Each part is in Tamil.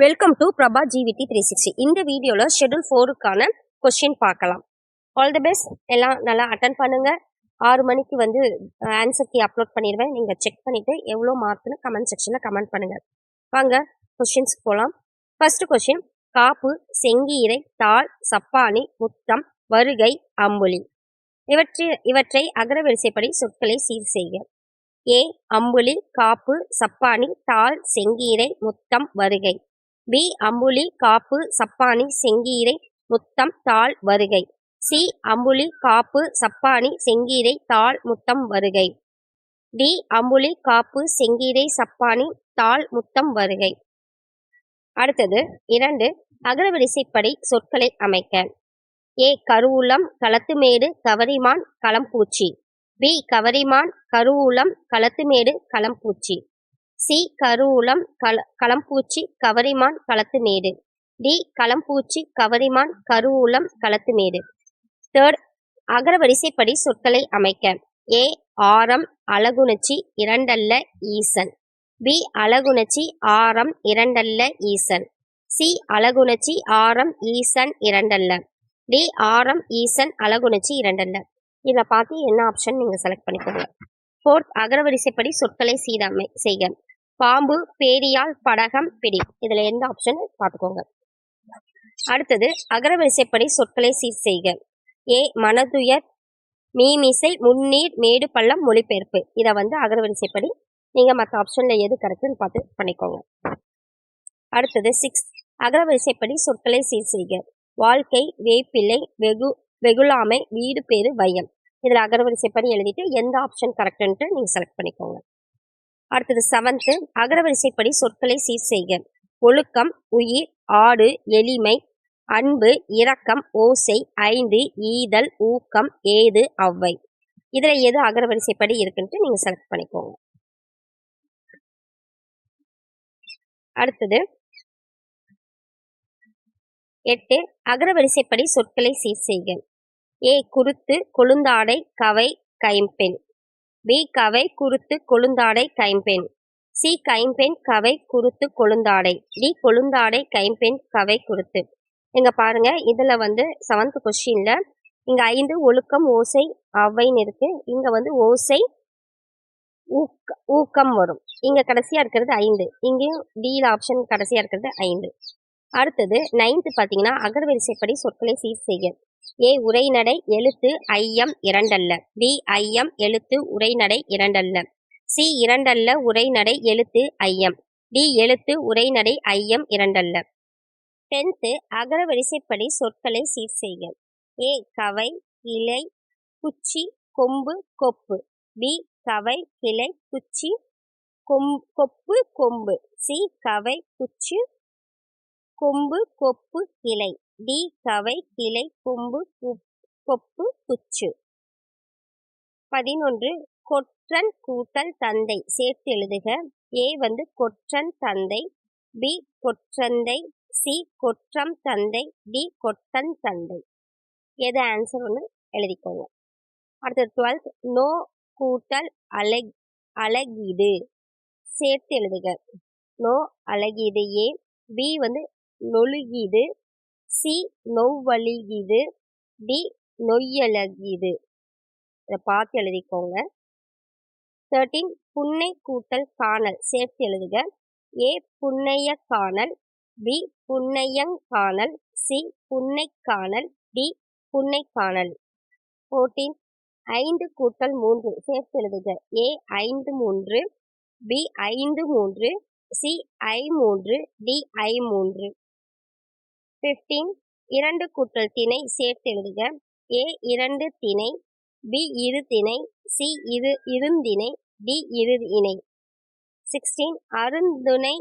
Welcome to Prabha ஜிவிடி 360. இந்த வீடியோவில் ஷெட்யூல் 4க்கான கொஸ்டின் பார்க்கலாம். All the best. எல்லாம் நல்லா அட்டன் பண்ணுங்க. 6 மணிக்கு வந்து ஆன்சர் கீ அப்லோட் பண்ணிடுவேன். நீங்கள் செக் பண்ணிவிட்டு எவ்வளோ மார்க்னு கமெண்ட் செக்ஷனில் கமெண்ட் பண்ணுங்கள். வாங்க கொஸ்டின்ஸ்க்கு போகலாம். ஃபர்ஸ்ட் கொஸ்டின், காப்பு, செங்கீரை, தாள், சப்பானி, முத்தம், வருகை, அம்புலி இவற்றை அகரவரிசைப்படி சொற்களை சீர் செய்க. ஏ அம்புலி, காப்பு, சப்பானி, தாள், செங்கீரை, முத்தம், வருகை. பி அம்புலி, காப்பு, சப்பானி, செங்கீரை, முத்தம், தாள், வருகை. சி அம்புலி, காப்பு, சப்பானி, செங்கீரை, தாள், முத்தம், வருகை. டி அம்புலி, காப்பு, செங்கீரை, சப்பானி, தாள், முத்தம், வருகை. அடுத்தது 2, அகரவரிசைப்படி சொற்களை அமைக்க. ஏ கருவூலம், களத்துமேடு, கவரிமான், களம்பூச்சி. பி கவரிமான், கருவூலம், களத்துமேடு, களம்பூச்சி. சி கருவூலம், களம்பூச்சி, கவரிமான், களத்துமேடு. டி களம்பூச்சி, கவரிமான், கருவூலம், களத்துமேடு. 3, அகரவரிசைப்படி சொற்களை அமைக்க. ஏ ஆரம், அலகுணச்சி, இரண்டல்ல, ஈசன். பி அலகுணச்சி, ஆரம், இரண்டல்ல, ஈசன். சி அலகுணச்சி, ஆரம், ஈசன், இரண்டல்ல. டி ஆரம், ஈசன், அலகுணச்சி, இரண்டல்ல. இதை பார்த்து என்ன ஆப்ஷன் நீங்கள் செலக்ட் பண்ணிக்கோங்க. 4, அகரவரிசைப்படி சொற்களை செய்க. பாம்பு, பேரியால், படகம், பிடி. இதுல எந்த ஆப்ஷன் பார்த்துக்கோங்க. அடுத்தது அகரவரிசைப்படி சொற்களை சீர் செய்க. ஏ மனதுயர், மீமிசை, முன்னீர், மேடு பள்ளம், மொழிபெயர்ப்பு. இதை வந்து அகரவரிசைப்படி நீங்க மற்ற ஆப்ஷன்ல எது கரெக்ட்னு பார்த்து பண்ணிக்கோங்க. அடுத்தது 6, அகரவரிசைப்படி சொற்களை சீர் செய்க. வாழ்க்கை, வேப்பிள்ளை, வெகுளாமை, வீடு, பேரு, வையம். இதுல அகரவரிசைப்படி எழுதிட்டு எந்த ஆப்ஷன் கரெக்ட்ன்ட்டு நீங்க செலக்ட் பண்ணிக்கோங்க. அடுத்தது 7, அகரவரிசைப்படி சொற்களை சீர் செய்க. ஒழுக்கம், உயிர், ஆடு, எளிமை, அன்பு, இரக்கம், ஓசை, 5, ஈதல், ஊக்கம், ஏது, அவ்வை. இதுல எது அகரவரிசைப்படி இருக்குன்ட்டு நீங்க செலக்ட் பண்ணிக்கோங்க. அடுத்தது 8, அகரவரிசைப்படி சொற்களை சீர் செய்க. ஏ குருத்து, கொழுந்தாடை, கவை, கைம்பெண். பி கவை, குருத்து, கொழுந்தாடை, கைம்பெண். சி கைம்பெண், கவை, குருத்து, கொழுந்தாடை. டி கொழுந்தாடை, கைம்பெண், கவை, குருத்து. இங்க பாருங்க, இதுல வந்து 7th கொஸ்டின்ல இங்க 5 ஒழுக்கம், ஓசை, அவைன்னு இருக்கு. இங்க வந்து ஓசை, ஊக்கம் வரும். இங்க கடைசியா இருக்கிறது 5. இங்கேயும் டி ஆப்ஷன் கடைசியா இருக்கிறது 5. அடுத்தது 9th பாத்தீங்கன்னா அகரவரிசைப்படி சொற்களை சீர் செய்க. ஏ உரைநடை, எழுத்து, ஐயம், இரண்டல்ல. பி ஐயம், எழுத்து, உரைநடை, இரண்டல்ல. சி இரண்டல்ல, உரைநடை, எழுத்து, ஐயம். டி எழுத்து, உரைநடை, ஐயம், இரண்டல்ல. 10th அகரவரிசைப்படி சொற்களை சீர் செய்க. ஏ கவை, கிளை, குச்சி, கொம்பு, கொப்பு. பி கவை, கிளை, குச்சி, கொப்பு, கொம்பு. சி கவை, குச்சி, கொம்பு, கொப்பு, கிளை. டி கவை, கிளை, கொம்பு, கொப்பு, குச்சு. 11, கொற்றன் கூட்டல் தந்தை சேர்த்து எழுதுக. ஏ வந்து கொற்றன் தந்தை. பி கொற்றந்தை. சி கொற்றம் தந்தை. டி கொட்டன் தந்தை. எது ஆன்சர் ஒன்று எழுதிக்கோங்க. அடுத்தது 12, நோ கூட்டல் அழகீடு சேர்த்து எழுதுக. நோ அழகீடு ஏ. பி வந்து நொழுகீடு. சி நொவ்வழிகீது. டி நொய்யழகீது. இதை பார்த்து எழுதிக்கோங்க. 13, புன்னை கூட்டல் காணல் சேர்த்து எழுதுக. ஏ புன்னைய காணல். பி புன்னையங்காணல். சி புன்னை காணல். டி புன்னை காணல். 14, 5 கூட்டல் 3 சேர்த்து எழுதுக. ஏ 5 3. பி 5 3. சி ஐ 3. டி ஐ 3. 15, 2 கூட்டல் திணை சேர்த்து எழுதுக. ஏ 2 திணை. பி 2 திணை. சி இருந்திணை. டி இரு இணை. 16, அருந்துணை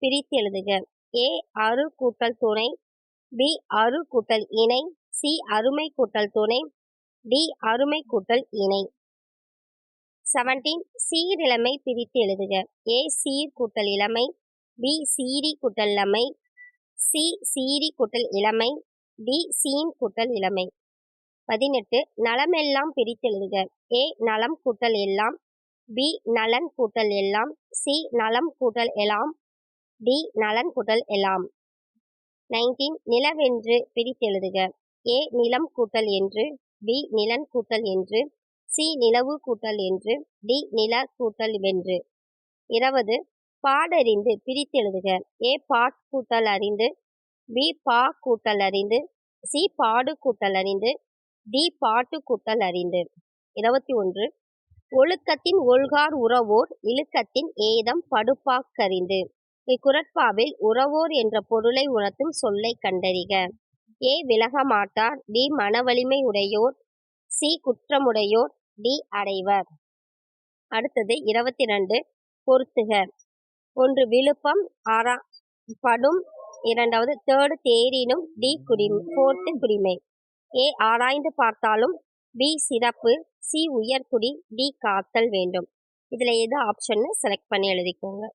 பிரித்து எழுதுக. ஏ அரு கூட்டல் துணை. பி அரு கூட்டல் இணை. சி அருமை கூட்டல் துணை. டி அருமை கூட்டல் இணை. 17, சீரிழமை பிரித்து எழுதுக. ஏ சீர் கூட்டல் இளமை. பி சீரி கூட்டல் இளமை. சி சீரி கூட்டல் இளமை. டி சீன் கூட்டல் இளமை. 18, நலமெல்லாம் பிரித்து எழுதுக. ஏ நலம் கூட்டல் எல்லாம். பி நலன் கூட்டல் எல்லாம். சி நலம் கூட்டல் எல்லாம். டி நலன் கூட்டல் எல்லாம். 19 நிலவென்று பிரித்தெழுதுக. ஏ நிலம் கூட்டல் என்று, பி நிலன் கூட்டல் என்று, சி நிலவு கூட்டல் என்று, டி நில கூட்டல் வென்று. 20 பாடறிந்து பிரித்தெழுதுக. ஏ பாட் கூட்டல் அறிந்து, பி பா கூட்டல் அறிந்து, சி பாடு கூட்டல் அறிந்து, டி பாட்டு கூட்டல் அறிந்து. 21 ஒழுக்கத்தின் ஒல்கார் உறவோர் இழுக்கத்தின் ஏதம் படுப்பாக்கறிந்து. இக்குறட்பாவில் உறவோர் என்ற பொருளை உணர்த்தும் சொல்லை கண்டறிக. ஏ விலக மாட்டார், பி மனவலிமை உடையோர், சி குற்றமுடையோர், டி அடைவர். அடுத்தது 22 பொருத்துக. 1 விழுப்பம், படும், 2வது தேர்டு தேரினும், டி குடிமை, 4th குடிமை. ஏ ஆராய்ந்து பார்த்தாலும், பி சிறப்பு, சி உயர்குடி, டி காத்தல் வேண்டும். இதுல எது ஆப்ஷன் செலக்ட் பண்ணி எழுதிக்கோங்க.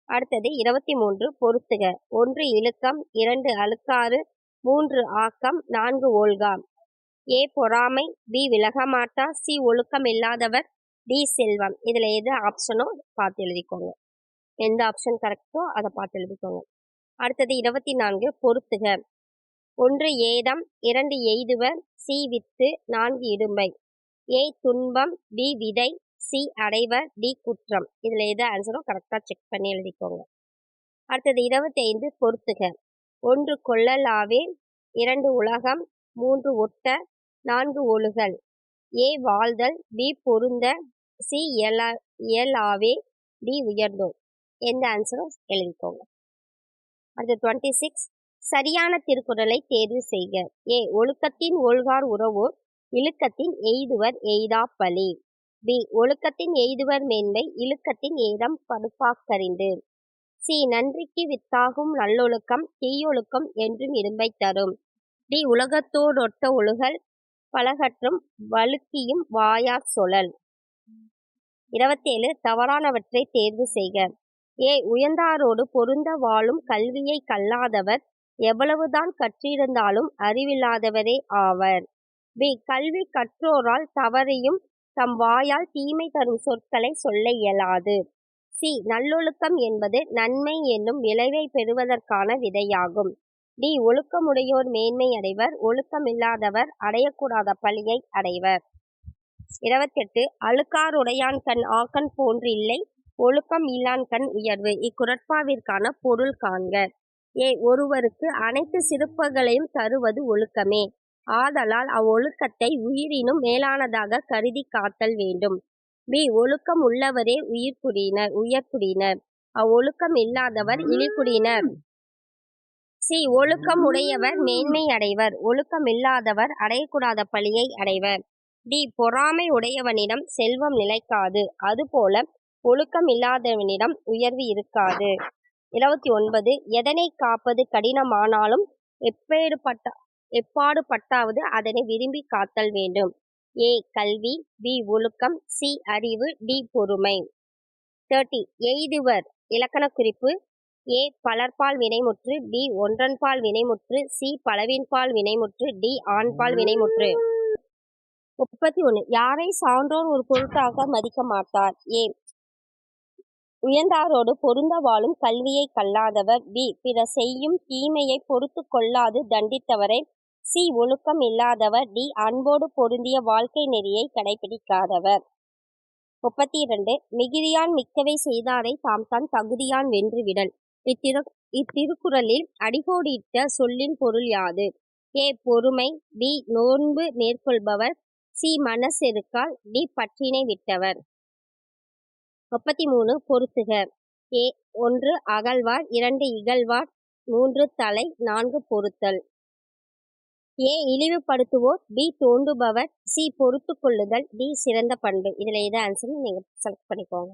அடுத்தது 23 பொருத்துக. 1 இழுக்கம், 2 அழுக்காறு, 3 ஆக்கம், 4 ஓல்கா. ஏ பொறாமை, பி விலகமாட்டா, சி ஒழுக்கம் இல்லாதவர், டி செல்வம். இதுல எது ஆப்ஷனோ பார்த்து எழுதிக்கோங்க. எந்த ஆப்ஷன் கரெக்டோ அதை பார்த்து எழுதிக்கோங்க. அடுத்தது 24 பொருத்துக. 1 ஏதம், 2 எய்துவர், சி வித்து, 4 இடும்பை. ஏ துன்பம், பி விதை, சி அடைவர், டி குற்றம். இதுல எது ஆன்சரோ கரெக்டா செக் பண்ணி எழுதிக்கோங்க. அடுத்தது 25 பொருத்துக. 1 கொள்ளலாவே, 2 உலகம், 3 ஒட்ட, 4 ஒழுகல். ஏ வாழ்தல், பி பொருந்த, சி இயலாவே, டி உயர்ந்தோர். எந்த ஆன்சரோ எழுதிக்கோங்க. அடுத்து 26 சரியான திருக்குறளை தேர்வு செய்க. ஏ ஒழுக்கத்தின் ஒல்கார் உறவோர் இழுக்கத்தின் எய்துவர் எய்தா பழி. பி ஒழுக்கத்தின் எய்துவர் மேன்மை இழுக்கத்தின் ஏதம் படுப்பாக்கறிந்து. சி நன்றிக்கு வித்தாகும் நல்லொழுக்கம் தீயொழுக்கம் என்றும் இரும்பை தரும். டி உலகத்தோடொட்ட ஒழுகல் பலகற்றும் வழுக்கியும் வாயாற் சொலல். 27 தவறானவற்றை தேர்வு செய்க. ஏ உயர்ந்தாரோடு பொருந்த வாழும் கல்வியை கல்லாதவர் எவ்வளவுதான் கற்றிருந்தாலும் அறிவில்லாதவரே ஆவர். பி கல்வி கற்றோரால் தவறையும் தம் வாயால் தீமை தரும் சொற்களை சொல்ல இயலாது. சி நல்லொழுக்கம் என்பது நன்மை என்னும் விளைவை பெறுவதற்கான விதையாகும். டி ஒழுக்கமுடையோர் மேன்மை அடைவர், ஒழுக்கமில்லாதவர் அடையக்கூடாத பழியை அடைவர். 28 அழுக்காருடையான் கண் ஆக்கன் போன்றில்லை, ஒழுக்கம் இல்லான் கண் உயர்வு. இக்குறட்பாவிற்கான பொருள் காண்க. ஏ ஒருவருக்கு அனைத்து சிறப்புகளையும் தருவது ஒழுக்கமே. ஆதலால் அவ்வொழுக்கத்தை உயிரினும் மேலானதாக கருதி காத்தல் வேண்டும். பி ஒழுக்கம் உள்ளவரே உயர்குடியினர், அவ்வொழுக்கம் இல்லாதவர் இழிகுடியினர். சி ஒழுக்கம் உடையவர் மேன்மை அடைவர், ஒழுக்கம் இல்லாதவர் அடையக்கூடாத பழியை அடைவர். டி பொறாமை உடையவனிடம் செல்வம் நிலைக்காது, அதுபோல ஒழுக்கம் இல்லாதவனிடம் உயர்வு இருக்காது. 29 எதனை காப்பது கடினமானாலும் எப்பாடுபட்டாவது அதனை விரும்பி காத்தல் வேண்டும். ஏ கல்வி, பி ஒழுக்கம், சி அறிவு, டி பொறுமை. 30 எய்துவர் இலக்கண குறிப்பு. ஏ பலர்பால் வினைமுற்று, பி ஒன்றன்பால் வினைமுற்று, சி பலவின்பால் வினைமுற்று, டி ஆண்பால் வினைமுற்று. 31 யாரை சான்றோர் ஒரு பொருட்டாக மதிக்க மாட்டார். ஏ உயர்ந்தாரோடு பொருந்த வாழும் கல்வியை கல்லாதவர், பி பிறர் செய்யும் தீமையை பொறுத்து கொள்ளாது தண்டித்தவரை, சி ஒழுக்கம் இல்லாதவர், டி அன்போடு பொருந்திய வாழ்க்கை நெறியை கடைபிடிக்காதவர். 32 மிகுதியான் மிக்கவை செய்தாரை தாம் தகுதியான் வென்று விடல். இத்திருக்குறளில் அடிகோடிட்ட சொல்லின் பொருள் யாது? ஏ பொறுமை, பி நோன்பு மேற்கொள்பவர், சி மனசெருக்கால், டி பற்றினை விட்டவர். 33 பொருத்துக. ஏ 1 அகழ்வார், 2 இகழ்வார், 3 தலை, 4 பொறுத்தல். ஏ இழிவுபடுத்துவோர், பி தோண்டுபவர், சி பொறுத்து கொள்ளுதல், டி சிறந்த பண்பு. இதுல எது ஆன்சர் நீங்க செலக்ட் பண்ணிக்கோங்க.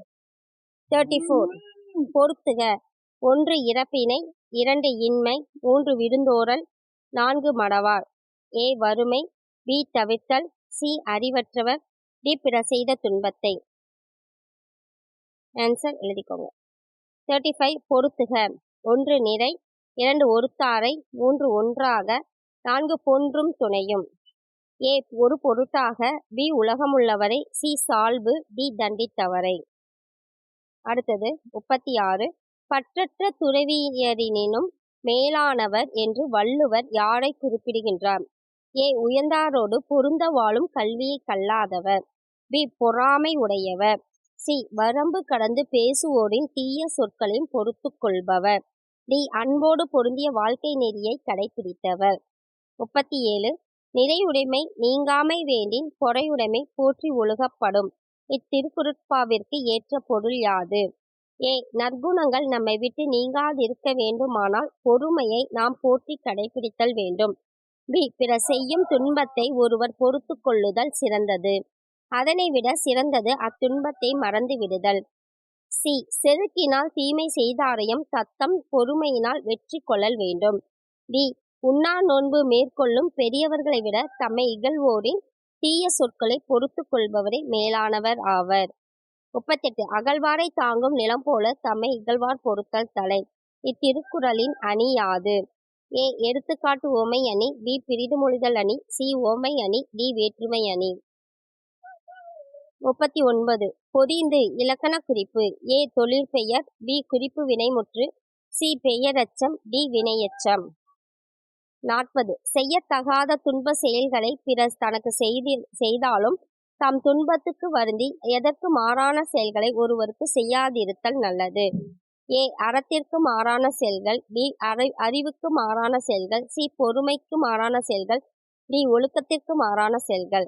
34 பொருத்துக. 1 இறப்பினை, 2 இன்மை, 3 விருந்தோறல், 4 மடவார். ஏ வறுமை, பி தவிர்த்தல், சி அறிவற்றவர், டி பிறர் செய்த துன்பத்தை. ஆன்சர் எழுதிக்கோங்க. 35 பொருத்துக. 1 நிறை, 2 ஒருத்தாரை, 3 ஒன்றாக, 4 பொன்றும் துணையும். ஏ ஒரு பொருட்டாக, பி உலகமுள்ளவரை, சி சால்பு, டி தண்டித்தவரை. அடுத்தது 36 பற்றற்ற துறவியரினும் மேலானவர் என்று வள்ளுவர் யாரை குறிப்பிடுகின்றார்? ஏ. உயர்ந்தாரோடு பொருந்த வாழும் கல்வியை கல்லாதவர். பி. பொறாமை உடையவர். சி. வரம்பு கடந்து பேசுவோரின் தீய சொற்களையும் பொறுத்து கொள்பவர். டி. அன்போடு பொருந்திய வாழ்க்கை நெறியை கடைபிடித்தவர். 37. நிறையுடைமை நீங்காமை வேண்டின் பொறையுடைமை போற்றி ஒழுகப்படும். இத்திருக்குறட்பாவிற்கு ஏற்ற பொருள் யாது? ஏ. நற்குணங்கள் நம்மை விட்டு நீங்காதிருக்க வேண்டுமானால் பொறுமையை நாம் போற்றி கடைபிடித்தல் வேண்டும். பி. பிறர் செய்யும் துன்பத்தை ஒருவர் பொறுத்து கொள்ளுதல் சிறந்தது. அதனை விட சிறந்தது அத்துன்பத்தை மறந்து விடுதல். சி. செருக்கினால் தீமை செய்தாரையும் தத்தம் பொறுமையினால் வெற்றி கொள்ளல் வேண்டும். டி. உண்ணா நோன்பு மேற்கொள்ளும் பெரியவர்களை விட தம்மை இகழ்வோரின் தீய சொற்களை பொறுத்து கொள்பவரே மேலானவர் ஆவர். 38. அகழ்வாரை தாங்கும் நிலம் போல தம்மை இகழ்வார் பொறுத்தல் தலை. இத்திருக்குறளின் அணி யாது? ஏ. எடுத்துக்காட்டு ஓமை அணி. பி. பிரிதுமொழிதல் அணி. சி. ஓமை அணி. டி. வேற்றுமை அணி. 39. பொதிந்து இலக்கண குறிப்பு. ஏ. தொழிற்பெயர். பி. குறிப்பு வினைமுற்று. சி. பெயரெச்சம். டி. வினையெச்சம். 40. செய்யத்தகாத துன்ப செயல்களை பிறர் தனக்கு செய்தாலும் தாம் துன்பத்துக்கு வருந்தி எதற்கு மாறான செயல்களை ஒருவருக்கு செய்யாதிருத்தல் நல்லது. ஏ. அறத்திற்கு மாறான செயல்கள். பி. அறிவுக்கு மாறான செயல்கள். சி. பொறுமைக்கு மாறான செயல்கள். டி. ஒழுக்கத்திற்கு மாறான செயல்கள்.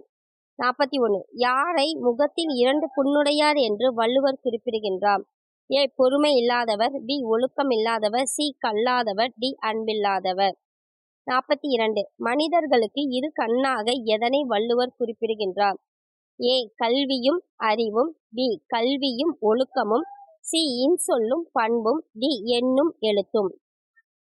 41. யாரை முகத்தில் 2 புண்ணுடையார் என்று வள்ளுவர் குறிப்பிடுகின்றார்? ஏ. பொறுமை இல்லாதவர். பி. ஒழுக்கம் இல்லாதவர். சி. கல்லாதவர். டி. அன்பில்லாதவர். 42. மனிதர்களுக்கு இரு கண்ணாக எதனை வள்ளுவர் குறிப்பிடுகின்றார்? ஏ. கல்வியும் அறிவும். பி. கல்வியும் ஒழுக்கமும். சி. இன்சொல்லும் பண்பும். டி. எண்ணும் எழுத்தும்.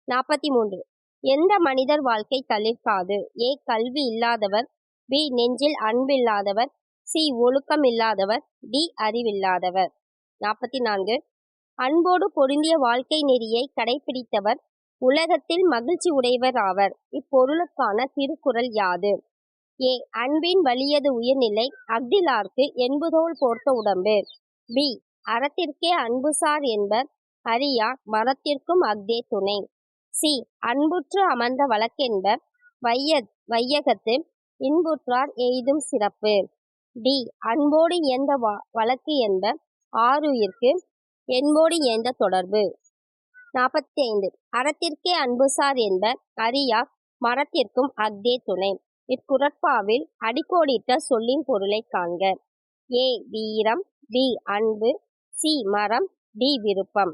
43. எந்த மனிதர் வாழ்க்கை தளிர்க்காது? ஏ. கல்வி இல்லாதவர். பி. நெஞ்சில் அன்பில்லாதவர். சி. ஒழுக்கம் இல்லாதவர். டி. அறிவில்லாதவர். 44. அன்போடு பொருந்திய வாழ்க்கை நெறியை கடைபிடித்தவர் உலகத்தில் மகிழ்ச்சி உடையவர் ஆவர். இப்பொருளுக்கான திருக்குறள் யாது? ஏ. அன்பின் வலியது உயிர்நிலை அஃதிலார்க்கு என்பதோல் போர்த்த உடம்பு. பி. அறத்திற்கே அன்புசார் என்பர் அறியார் மரத்திற்கும் அஃதே துணை. சி. அன்புற்று அமர்ந்த வழக்கென்பர் வையகத்து இன்புற்றார் எய்தும் சிறப்பு. டி. அன்போடு இயந்த வழக்கு என்பர் ஆருயிர்க்கு என்போடு இயந்த தொடர்பு. 45. அறத்திற்கே அன்புசார் என்பர் அறியார் மரத்திற்கும் அஃதே துணை. இக்குறட்பாவில் அடிக்கோடிட்ட சொல்லின் பொருளை காண்க. ஏ. வீரம். பி. அன்பு. சி. மரம். டி. விருப்பம்.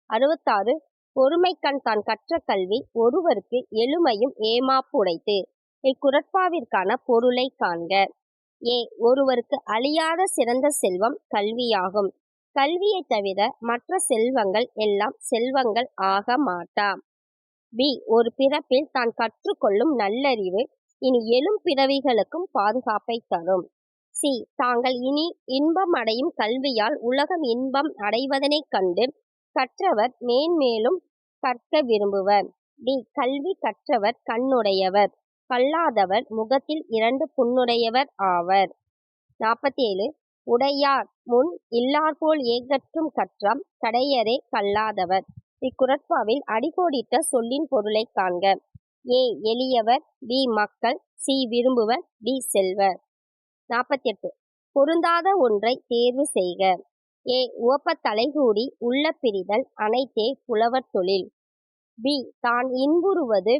66. பொறுமைக்கண் தான் கற்ற கல்வி ஒருவருக்கு எழுமையும் ஏமாப்பு உடைத்து. இக்குறட்பாவிற்கான பொருளை காண்க. ஏ. ஒருவருக்கு அழியாத சிறந்த செல்வம் கல்வியாகும். கல்வியை தவிர மற்ற செல்வங்கள் எல்லாம் செல்வங்கள் ஆக மாட்டா. பி. ஒரு பிறப்பில் தான் கற்றுக்கொள்ளும் நல்லறிவு இனி எழும் பிறவிகளுக்கும் பாதுகாப்பை தரும். சி. தாங்கள் இனி இன்பம் அடையும் கல்வியால் உலகம் இன்பம் அடைவதனைக் கண்டு கற்றவர் மேன்மேலும் கற்க விரும்புவர். டி. கல்வி கற்றவர் கண்ணுடையவர். கல்லாதவர் முகத்தில் 2 புண்ணுடையவர் ஆவர். 47. உடையார் முன் இல்லார்போல் ஏகற்றும் கற்றாம் கடையரே கல்லாதவர். இக்குறட்பாவில் அடிக்கோடிட்ட சொல்லின் பொருளை காண்க. ஏ. எளியவர். பி. மக்கள். சி. விரும்புவர். டி. செல்வர். 48. பொருந்தாத ஒன்றை தேர்வு செய்க. ஏ. உவப்ப தலைகூடி உள்ள பிரிதல் அனைத்தே புலவர் தொழில். பி. தான் இன்புறுவது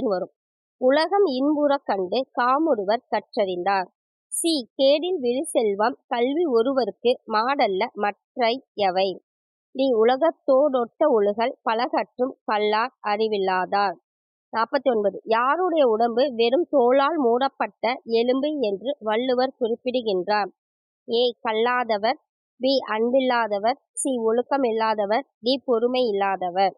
வரும். உலகம் இன்புறக் கண்டு காமுறுவர் கற்றறிந்தார். சி. கேடில் விழு செல்வம் கல்வி ஒருவருக்கு மாடல்ல மற்றை எவை. டி. உலகத்தோடொட்ட ஒழுகல் பலகற்றும் கல்லார் அறிவில்லாதார். 49. யாருடைய உடம்பு வெறும் தோளால் மூடப்பட்ட எலும்பு என்று வள்ளுவர் குறிப்பிடுகின்றார்? ஏ. கல்லாதவர். பி. அன்பில்லாதவர். சி. ஒழுக்கம் இல்லாதவர். டி. பொறுமை இல்லாதவர்.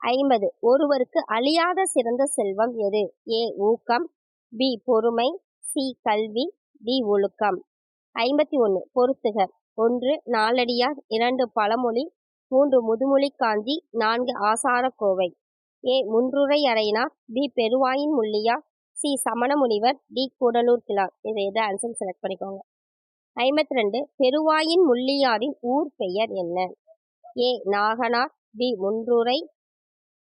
50. ஒருவருக்கு அழியாத சிறந்த செல்வம் எது? ஏ. ஊக்கம். பி. பொறுமை. சி. கல்வி. டி. ஒழுக்கம். 51. பொறுத்துக. 1. நாலடியார். 2. பழமொழி. 3. முதுமொழி காஞ்சி. 4. ஆசாரக்கோவை. ஏ. முன்றுரை அறையினார். பி. பெருவாயின் முள்ளியார். சி. சமண முனிவர். டி. கூடலூர் கிழார். இதை எது ஆன்சர் செலக்ட் பண்ணிக்கோங்க. 52 பெருவாயின் முள்ளியாரின் ஊர் பெயர் என்ன? A Naganar, B Munrurai,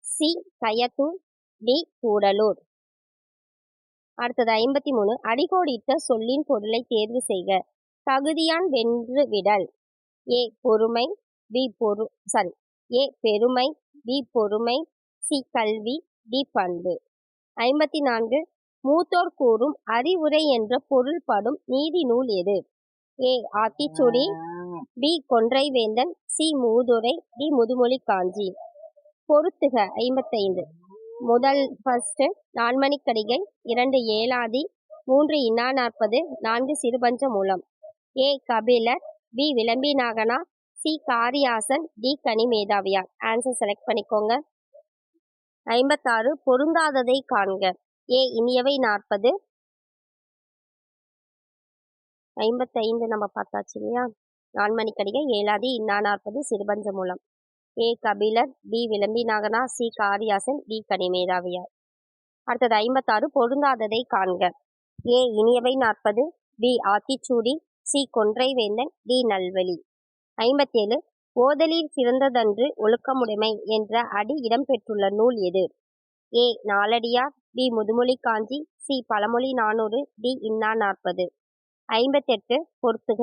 C Kayathur, D Kudalur. அடுத்தது 53 அடிகோடிட்ட சொல்லின் பொருளை தேர்வு செய்க. தகுதியான் வென்று விடல். ஏ பொறுமை, பி ஏ பெருமை, பி பொறுமை, சி கல்வி, டி பண்பு. 54 மூத்தோர் கூறும் அறிவுரை என்ற பொருள்படும் நீதி நூல் எது? ஏ ஆத்திச்சூடி, பி கொன்றைவேந்தன், சி மூதுரை, டி முதுமொழி காஞ்சி. பொறுத்துக. 55 first Nanmanikkadigai, 2 Elathi, 3 இன்னா40, 4 Sirupancha Moolam. A Kapilar, B Vilambi நாகனா, C Kariyasan, D Kanimedhaviyar. Answer select பண்ணிக்கோங்க. 56 பொருந்தாததை காண்க. ஏ இனியவை 40. 55 நம்ம பார்த்தாச்சு இல்லையா? நான்மணிக்கடிகை, ஏலாதி, இன்னா 40, Sirupancha Moolam. A Kapilar, B Vilambi நாகனா, C Kariyasan, D Kanimethaviyar. அடுத்தது 56 பொருந்தாததை காண்க. A Iniyavai 40, B Aathichoodi, C Kondraivendhan, D Nalvazhi. 57 ஓதலில் சிறந்ததன்று ஒழுக்கமுடைமை என்ற அடி இடம்பெற்றுள்ள நூல் எது? ஏ நாலடியார், பி முதுமொழி காஞ்சி, சி பழமொழி 400, டி இன்னா 40. 58 பொறுத்துக.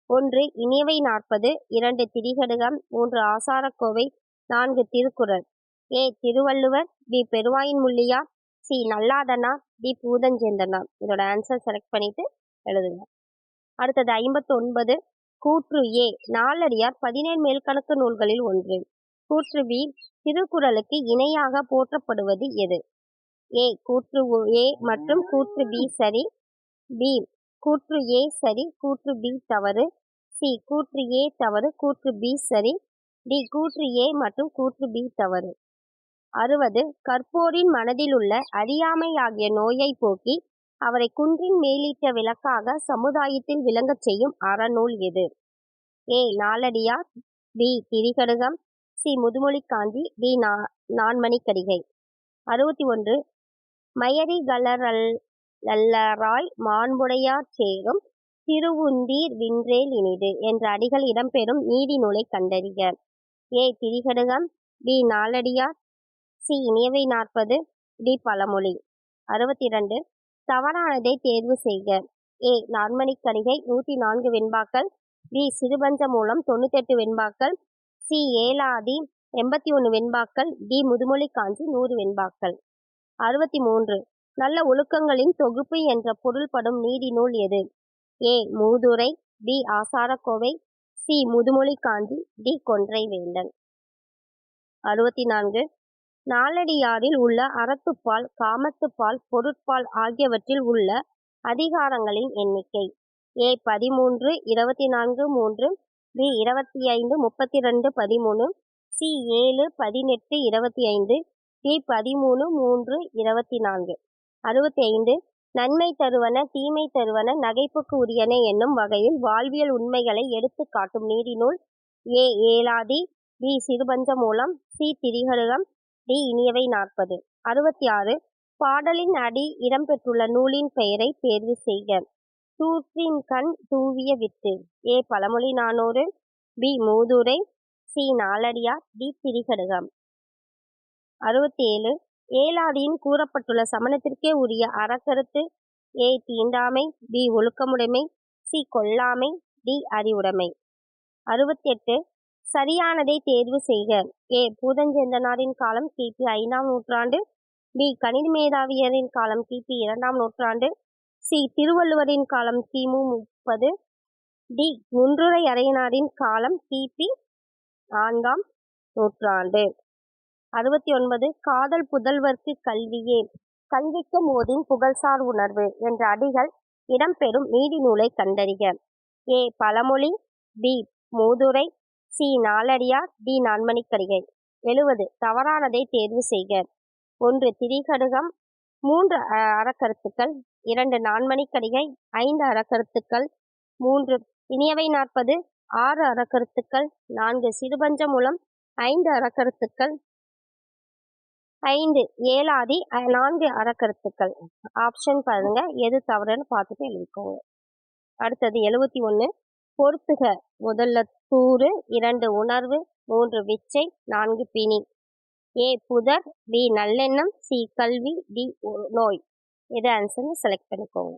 1 இனியவை 40, 2 திரிகடுகம், 3 ஆசாரக்கோவை, 4 திருக்குறள். ஏ திருவள்ளுவர், பி பெருவாயின் முள்ளியார், சி நல்லாதனார், டி பூதஞ்சேந்தனார். இதோட ஆன்சர் செலக்ட் பண்ணிட்டு எழுதுங்க. அடுத்தது 59 கூற்று. ஏ நாலடியார் 17 மேல்கணக்கு நூல்களில் ஒன்று. கூற்று பி திருக்குறளுக்கு இணையாக போற்றப்படுவது எது? ஏ கூற்று ஏ மற்றும் கூற்று பி சரி, பி கூற்று ஏ சரி, கூற்று பி தவறு, சி கூற்று ஏ தவறு, கூற்று பி சரி, டி கூற்று ஏ மற்றும் கூற்று பி தவறு. 60 கற்போரின் மனதிலுள்ள அறியாமை ஆகிய நோயை போக்கி அவரை குன்றின் மேலிட்ட விளக்காக சமுதாயத்தில் விளங்கச் செய்யும் அறநூல் எது? ஏ நாலடியார், பி திரிகடுகம், சி முதுமொழி காஞ்சி, டி நான்மணிக்கடிகை. 61 மயரி கலரல்லராய் மாண்புடையார் சேரும் திருவுந்தீர் வின்றேல் இனிது என்ற அடிகள் இடம்பெறும் நீதி நூலை கண்டறிக. ஏ திரிகடுகம், பி நாலடியார், சி இனியவை 40, டி பழமொழி. 62 தவறானதை தேர்வு செய்க. ஏ நான்மணிக்கடிகை 104 வெண்பாக்கள், பி சிறுபஞ்ச மூலம் 98 வெண்பாக்கள், சி ஏலாதி 81 வெண்பாக்கள், டி முதுமொழி காஞ்சி 100 வெண்பாக்கள். 63 நல்ல ஒழுக்கங்களின் தொகுப்பு என்ற பொருள்படும் நீதி நூல் எது? ஏ மூதுரை, பி ஆசாரக்கோவை, சி முதுமொழி காஞ்சி, டி கொன்றைவேந்தன். 64 நாலடியாரில் உள்ள அறத்துப்பால், காமத்துப்பால், பொருட்பால் ஆகியவற்றில் உள்ள அதிகாரங்களின் எண்ணிக்கை. ஏ 13, 24, 3, பி 25, 32, 13, சி 7, 18, 25, டி 13, 3, 24. 65 நன்மை தருவன, தீமை தருவன, நகைப்புக்கு உரியன என்னும் வகையில் வாழ்வியல் உண்மைகளை எடுத்து காட்டும் நீதி நூல். ஏ ஏலாதி, பி சிறுபஞ்ச மூலம், சி திரிகடுகம், டி இனியவை 40. 66 பாடலின் அடி இடம்பெற்றுள்ள நூலின் பெயரை தேர்வு செய்க. தூற்றின் கண் தூவிய வித்து. ஏ பழமொழி 400, பி மூதுரை, சி நாலடியார், டி திரிகடுகம். 67 ஏலாதியின் கூறப்பட்டுள்ள சமணத்திற்கே உரிய அறக்கருத்து. ஏ தீண்டாமை, பி ஒழுக்கமுடைமை, சி கொல்லாமை, டி அறிவுடைமை. 68 சரியானதை தேர்வு செய்க. ஏ பூதஞ்சேந்தனாரின் காலம் கிபி 5ஆம் நூற்றாண்டு, பி கனிமேதாவியரின் காலம் கிபி 2ஆம் நூற்றாண்டு, சி திருவள்ளுவரின் காலம் கிமு 30, டி முன்றுரை அரையனாரின் காலம் கிபி 4ஆம் நூற்றாண்டு. 69 காதல் புதல்வர்க்கு கல்வியே, கல்விக்கு மோதின் புகழ்சார் உணர்வு என்ற அடிகள் இடம்பெறும் நீதி நூலை கண்டறிக. ஏ பழமொழி, பி மூதுரை, சி நாலடியார், டி நான்மணிக்கடிகை. 70 தவறானதை தேர்வு செய்க. 1 திரிகடுகம், 3 அறக்கருத்துக்கள், 2 நான்மணிக்கடிகை, 5 அறக்கருத்துக்கள், 3 இனியவை 40, 6 அறக்கருத்துக்கள், 4 சிறுபஞ்ச மூலம், 5 அறக்கருத்துக்கள், 5 ஏலாதி, 4 அறக்கருத்துக்கள். ஆப்ஷன் பாருங்க, எது தவறுன்னு பார்த்துட்டு எழுதிக்கோங்க. அடுத்தது 71. பொறுத்துக. முதல்ல தூறு, 2 உணர்வு, 3 விச்சை, 4 பிணி. ஏ புதர், பி நல்லெண்ணம், சி கல்வி, டி நோய். எது ஆன்சர்னு செலக்ட் பண்ணிக்கோங்க.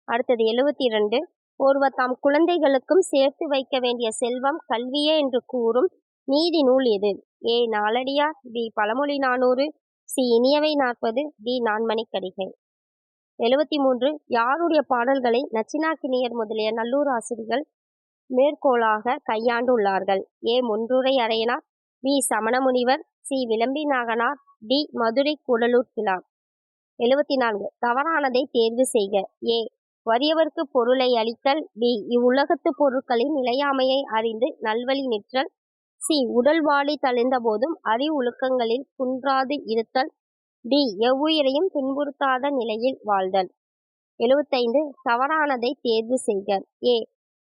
அடுத்தது 72. ஒருவர் தாம் குழந்தைகளுக்கும் சேர்த்து வைக்க வேண்டிய செல்வம் கல்வியே என்று கூறும் நீதி நூல் எது? ஏ நாலடியார், பி பழமொழி 400, சி இனியவை 40, டி நான்மணிக்கடிகை. 73. யாருடைய பாடல்களை நச்சினார்க்கினியர் முதலிய நல்லூர் ஆசிரியர்கள் மேற்கோளாக கையாண்டுள்ளார்கள்? ஏ முன்றுரை அரையனார், பி சமணமுனிவர், சி விளம்பி நாகனார், டி மதுரை கூடலூர் கிழார். 74. தவறானதை தேர்வு செய்க. ஏ வறியவர்க்கு பொருளை அளித்தல், பி இவ்வுலகத்து பொருட்களின் நிலையாமையை அறிந்து நல்வழி நிற்றல், சி உடல் வாழி தளிர்ந்த போதும் அறிவுழுக்கங்களில் குன்றாது இருத்தல், டி எவ்வுயிரையும் துன்புறுத்தாத நிலையில் வாழ்தல். 75. தவறானதை தேர்வு செய்க. ஏ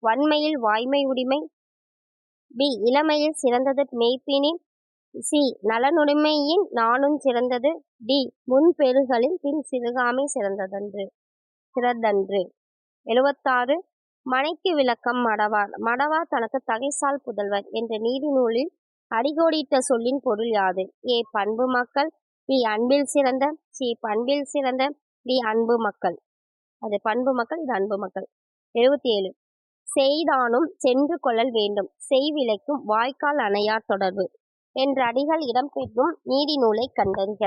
வன்மையில் வாய்மை உடைமை, பி இளமையில் சிறந்தது மெய்ப்பினி, சி நலனுடைமையின் நானும் சிறந்தது, டி முன்பெருகளின் பின் சிறுகாமை சிறந்தன்று. 76. மனைக்கு விளக்கம் மடவார். மடவார் தனக்கு தகைசால் புதல்வர் என்ற நீதி நூலில் அடிகோடிட்ட சொல்லின் பொருள் யாது? ஏ பண்பு மக்கள், டி அன்பில் சிறந்த, சி பண்பில் சிறந்த, டி அன்பு மக்கள். அது பண்பு மக்கள், இது அன்பு மக்கள். 77. செய்தானும் சென்று கொள்ளல் வேண்டும், செய்விலைக்கும் வாய்க்கால் அணையார் தொடர்பு என்ற அடிகள் இடம்பெற்றும் நீதி நூலை கண்டறிக.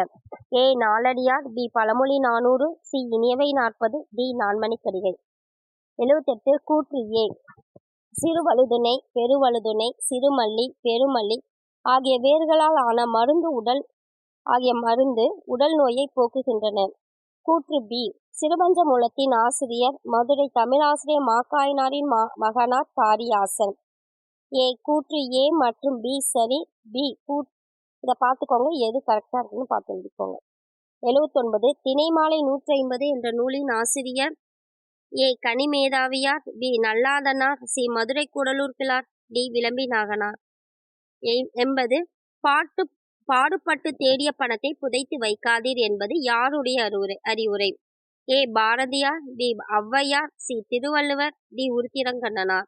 ஏ நாலடியார், பி பழமொழி 400, சி இனியவை 40, டி நான்மணிக்கடிகை. 78. கூற்று ஏ சிறுவழுதுணை, பெருவழுதுணை, சிறுமல்லி, பெருமல்லி ஆகிய வேர்களால் ஆன மருந்து உடல் நோயை போக்குகின்றன. கூற்று பி சிறுபஞ்ச மூலத்தின் ஆசிரியர் மதுரை தமிழாசிரியர் மாக்காயனாரின் மகனார் காரியாசன். ஏ கூற்று ஏ மற்றும் பி சரி, பி இதை பார்த்துக்கோங்க, எது கரெக்டாக இருக்குன்னு பார்த்து எழுதிக்கோங்க. 79. திணைமாலை 150 என்ற நூலின் ஆசிரியர் A Kanimedhaviyar, B Nalladhanar, C Madurai Kudalur Kizhar, D Vilambi Naganar. 80. பாடுபட்டு தேடிய பணத்தை புதைத்து வைக்காதீர் என்பது யாருடைய அறிவுரை? A Bharathiyar, B Auvaiyar, C Thiruvalluvar, D Uruthirangannanar.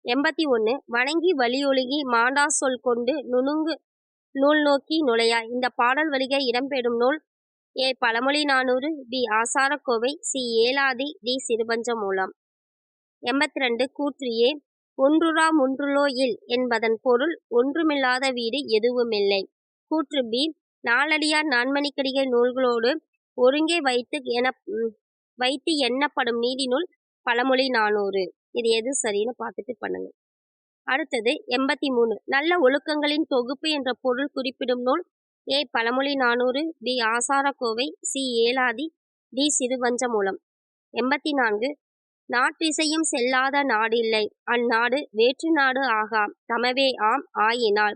81. வணங்கி வலியொழுகி மாண்டா சொல் கொண்டு நூல் நோக்கி நுழையா. இந்த பாடல் வழிகை இடம்பெறும் நூல்? ஏ பழமொழி 400, பி ஆசாரக்கோவை, சி ஏலாதி, டி சிறுபஞ்ச மூலம். 82. கூற்று ஏ ஒன்றுரா முன்றுளோ இல் என்பதன் பொருள் ஒன்றுமில்லாத வீடு எதுவுமில்லை. கூற்று பி நாலடியார் நான்மணிக்கடிகை நூல்களோடு ஒருங்கே வைத்து எண்ணப்படும் நீதி நூல் பழமொழி 400. இது எது சரின்னு பார்த்துட்டு பண்ணுங்க. அடுத்தது 83. நல்ல ஒழுக்கங்களின் தொகுப்பு என்ற பொருள் குறிப்பிடும் நூல்? ஏ பழமொழி 400, பி ஆசாரக்கோவை, சி ஏலாதி, டி சிறுபஞ்ச மூலம். 84. நாற்றிசையும் செல்லாத நாடில்லை, அந்நாடு வேற்று நாடு ஆகாம் தமவே ஆம் ஆயினால்.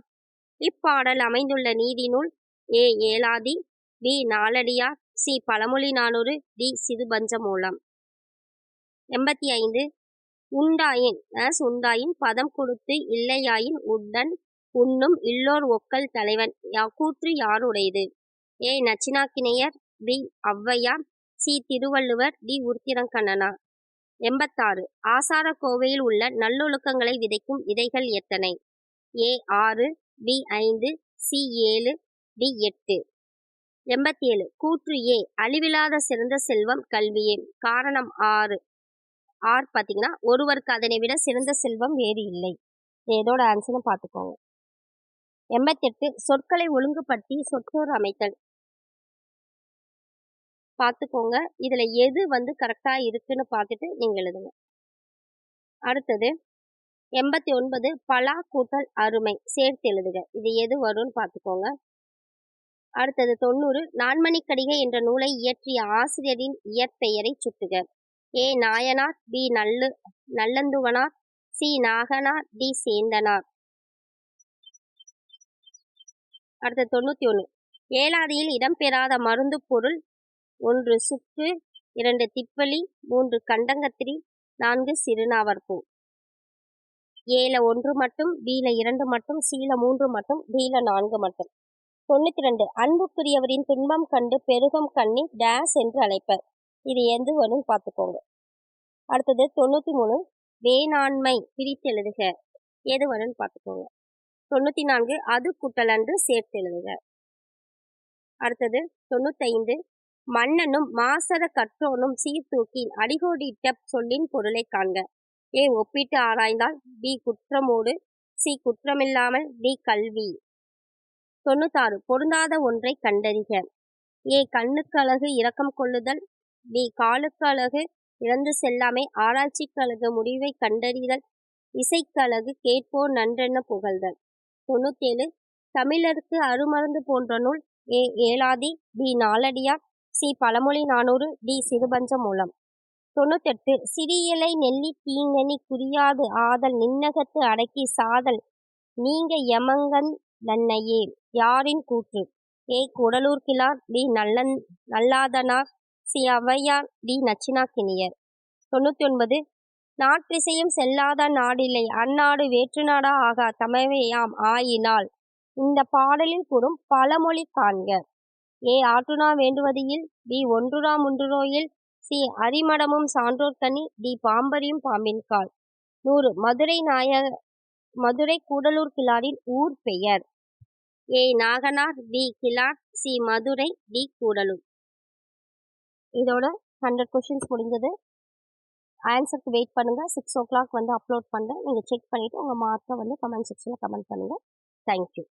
இப்பாடல் அமைந்துள்ள நீதி நூல்? ஏ ஏலாதி, பி நாலடியார், சி பழமொழி 400, டி சிறுபஞ்ச மூலம். 85. உண்டாயின் பதம் கொடுத்து இல்லையாயின் உண்ணும் இல்லோர் ஒக்கல் தலைவன். கூற்று யாருடையது? A Nachinarkiniyar, B Auvaiyar, C Thiruvalluvar, D Uruthirangannanar. 86. ஆசாரக்கோவையில் உள்ள நல்லொழுக்கங்களை விதைக்கும் விதைகள் எத்தனை? A 6, B 5, C 7, D 8. 87. கூற்று ஏ அழிவில்லாத சிறந்த செல்வம் கல்வியே. காரணம் பார்த்தீங்கன்னா ஒருவருக்கு அதனை விட சிறந்த செல்வம் வேறு இல்லை. இதோட ஆன்சர்னு பார்த்துக்கோங்க. 88. சொற்களை ஒழுங்குபடுத்தி சொற்றொடர் அமைத்தல். பார்த்துக்கோங்க, இதுல எது கரெக்டா இருக்குன்னு பார்த்துட்டு நீங்க எழுதுங்க. அடுத்தது 89. பலா கூட்டல் அருமை சேர்த்து எழுதுக. இது எது வரும்னு பார்த்துக்கோங்க. அடுத்தது 90. நான்மணிக்கடிகை என்ற நூலை இயற்றிய ஆசிரியரின் இயற்பெயரை சுட்டுக. A Nayanar, B Nallanthuvanar, C Naganar, D Senthanar. அடுத்த 91. ஏலாதியில் இடம்பெறாத மருந்து பொருள்? 1 சுக்கு, 2 திப்பலி, 3 கண்டங்கத்திரி, 4 சிறுநாவற்பூ. ஏல 1 மட்டும், பில 2 மட்டும், சில 3 மட்டும், டில 4 மட்டும். 92. அன்புக்குரியவரின் துன்பம் கண்டு பெருகும் கண்ணி டேஸ் என்று அழைப்பர். இது எது வரும்னு பார்த்துக்கோங்க. அடுத்தது 93 வேளாண்மை பிரித்து எழுதுக. எது வரும்னு பார்த்துக்கோங்க. 94 அது கூட்டலன்று சேர்த்து எழுதுக. அடுத்தது 95 மன்னனும் மாசற கற்றோனும் சீர்தூக்கின் அடிகோடிட்ட சொல்லின் பொருளை காண்க. ஏ ஒப்பிட்டு ஆராய்ந்தால், பி குற்றமோடு, சி குற்றமில்லாமல், டி கல்வி. 96 பொருந்தாத ஒன்றை கண்டறிக. ஏ கண்ணுக்கு அழகு இரக்கம் கொள்ளுதல், டி காலுக்கு அழகு இறந்து செல்லாமை, ஆராய்ச்சிக்கு அழகு முடிவை கண்டறிதல், இசைக்கு அழகு கேட்போர் நன்றென்ன புகழ்தல். 97 தமிழருக்கு அருமருந்து போன்ற நூல். ஏ ஏலாதி, பி நாலடியார், சி பழமொழி 400, டி சிறுபஞ்ச மூலம். 98 சிறியலை நெல்லி தீங்கனி குறியாது ஆதல் நின்னகத்து அடக்கி சாதல் நீங்க யமங்கன் தன்னையே யாரின் கூற்று. A Kudalur Kizhar, D Nalladhanar, C Auvaiyar, D Nachinarkiniyar. 99 நாற்றிசையும் செல்லாத நாடில்லை அந்நாடு வேற்று நாடா ஆகா தமவையாம் ஆயினால். இந்த பாடலில் கூறும் பழமொழி காண்க. ஏ ஆற்றுணா வேண்டுவது இல், பி ஒன்றுரா முன்றுரோயில், சி அரிமடமும் சான்றோர்கனி, டி பாம்பரியும் பாம்பின் கால். 100 மதுரை கூடலூர் கிழாரின் ஊர் பெயர். ஏ நாகனார், பி கிழார், சி மதுரை, டி கூடலூர். இதோட 100 கொஷின்ஸ் முடிஞ்சது. ஆன்சருக்கு வெயிட் பண்ணுங்க. 6 o'clock வந்து அப்லோட் பண்ணுறேன். நீங்கள் செக் பண்ணிவிட்டு உங்கள் மார்க்கை வந்து கமெண்ட் செக்ஷனில் கமெண்ட் பண்ணுங்கள். தேங்க்யூ.